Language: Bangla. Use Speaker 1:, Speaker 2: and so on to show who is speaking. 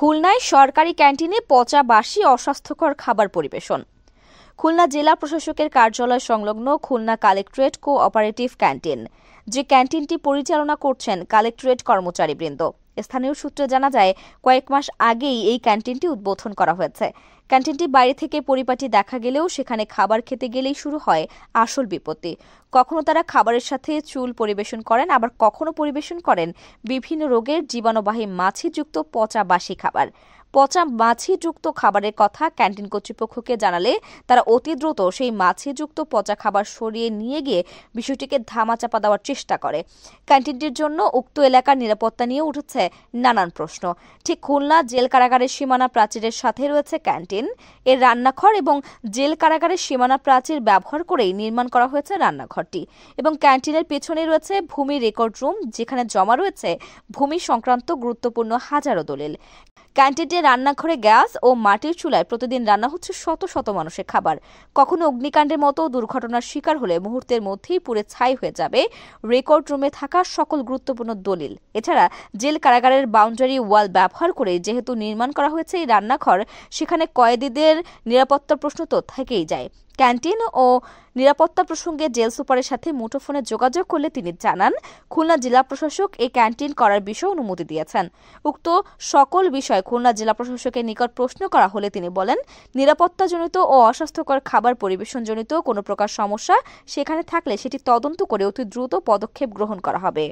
Speaker 1: খুলনায় সরকারি ক্যান্টিনে পচা বাসি অস্বাস্থ্যকর খাবার পরিবেশন। খুলনা জেলা প্রশাসকের কার্যালয় সংলগ্ন খুলনা কালেক্টরেট কোঅপারেটিভ ক্যান্টিন, যে ক্যান্টিনটি পরিচালনা করছেন কালেক্টরেট কর্মচারীবৃন্দ। স্থানীয় সূত্রে জানা যায়, কয়েক মাস আগেই এই ক্যান্টিনটি উদ্বোধন করা হয়েছে। ক্যান্টিনটি বাইরে থেকে পরিপাটি দেখা গেলেও সেখানে খাবার খেতে গেলেই শুরু হয় আসল বিপত্তি। কখনো তারা খাবারের সাথে চুল পরিবেশন করেন, আবার কখনো পরিবেশন করেন বিভিন্ন রোগের জীবাণুবাহী মাছিযুক্ত পচা বাসি খাবার। পচা মাছিযুক্ত খাবারের কথা ক্যান্টিন কর্তৃপক্ষকে জানালে তারা অতি দ্রুত সেই মাছিযুক্ত পচা খাবার সরিয়ে নিয়ে গিয়ে বিষয়টিকে ধামাচাপা দেওয়ার চেষ্টা করে। ক্যান্টিনটির জন্য উক্ত এলাকার নিরাপত্তা নিয়ে উঠেছে নানান প্রশ্ন। ঠিক খুলনা জেল কারাগারের সীমানা প্রাচীরের সাথে রয়েছে ক্যান্টিন। এর রান্নাঘর এবং জেল কারাগারের সীমানা প্রাচীর ব্যবহার করেই নির্মাণ করা হয়েছে রান্নাঘরটি, এবং ক্যান্টিনের পেছনে রয়েছে ভূমি রেকর্ড রুম, যেখানে জমা রয়েছে ভূমি সংক্রান্ত গুরুত্বপূর্ণ হাজারো দলিল। ক্যান্টিনের রান্নাঘরে গ্যাস ও মাটির চুলায় প্রতিদিন রান্না হচ্ছে শত শত মানুষের খাবার। কখনো অগ্নিকাণ্ডের মতো দুর্ঘটনার শিকার হলে মুহূর্তের মধ্যেই পুড়ে ছাই হয়ে যাবে রেকর্ড রুমে থাকা সকল গুরুত্বপূর্ণ দলিল। এছাড়া জেল কারাগারের বাউন্ডারি ওয়াল ব্যবহার করে যেহেতু নির্মাণ করা হয়েছে এই রান্নাঘর, সেখানে কয়েদিদের নিরাপত্তার প্রশ্ন তো থেকেই যায়। ক্যান্টিন ও নিরাপত্তা প্রসঙ্গে জেল সুপারের সাথে মুঠোফোনে যোগাযোগ করলে তিনি জানান, খুলনা জেলা প্রশাসক এই ক্যান্টিন করার বিষয়ে অনুমতি দিয়েছেন। উক্ত সকল বিষয় খুলনা জেলা প্রশাসকের নিকট প্রশ্ন করা হলে তিনি বলেন, নিরাপত্তাজনিত ও অস্বাস্থ্যকর খাবার পরিবেশনজনিত কোনো প্রকার সমস্যা সেখানে থাকলে সেটি তদন্ত করে অতি দ্রুত পদক্ষেপ গ্রহণ করা হবে।